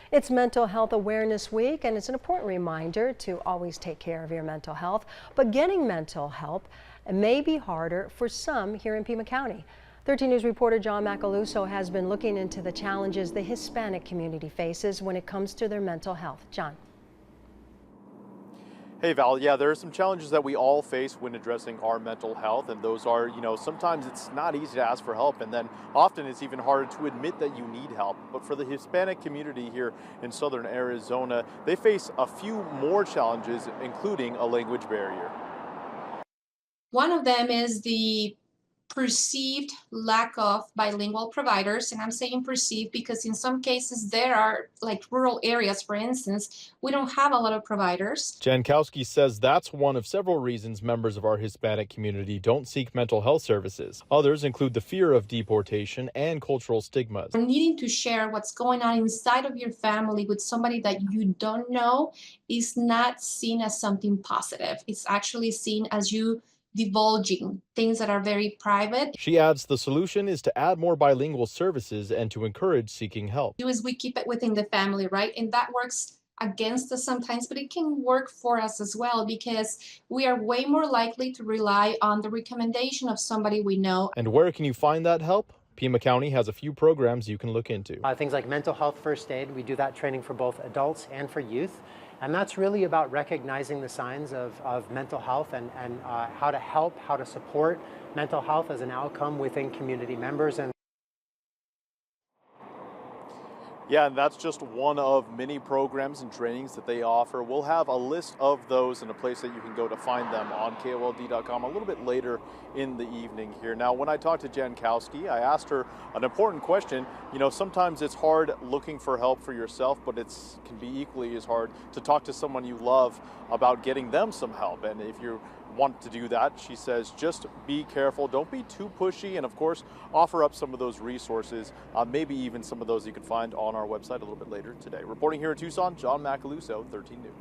It's Mental Health Awareness Week, and it's an important reminder to always take care of your mental health. But getting mental help may be harder for some here in Pima County. 13 News reporter John Macaluso has been looking into the challenges the Hispanic community faces when it comes to their mental health. John. Hey Val, yeah, there are some challenges that we all face when addressing our mental health, and those are, sometimes it's not easy to ask for help, and then often it's even harder to admit that you need help. But for the Hispanic community here in southern Arizona, they face a few more challenges, including a language barrier. One of them is the perceived lack of bilingual providers. And I'm saying perceived because in some cases there are, like rural areas, for instance, we don't have a lot of providers. Jankowski says that's one of several reasons members of our Hispanic community don't seek mental health services. Others include the fear of deportation and cultural stigmas. Needing to share what's going on inside of your family with somebody that you don't know is not seen as something positive. It's actually seen as you divulging things that are very private. She adds the solution is to add more bilingual services and to encourage seeking help. Is we keep it within the family, right? And that works against us sometimes, but it can work for us as well because we are way more likely to rely on the recommendation of somebody we know. And where can you find that help? Pima County has a few programs you can look into. Things like mental health first aid. We do that training for both adults and for youth. And that's really about recognizing the signs of mental health and how to help, how to support mental health as an outcome within community members. Yeah, and that's just one of many programs and trainings that they offer. We'll have a list of those and a place that you can go to find them on KOLD.com a little bit later in the evening here. Now, when I talked to Jankowski, I asked her an important question. Sometimes it's hard looking for help for yourself, but it can be equally as hard to talk to someone you love about getting them some help. And if you want to do that, she says, just be careful, don't be too pushy, and of course offer up some of those resources, maybe even some of those you can find on our website a little bit later today. Reporting here in Tucson, John Macaluso, 13 News.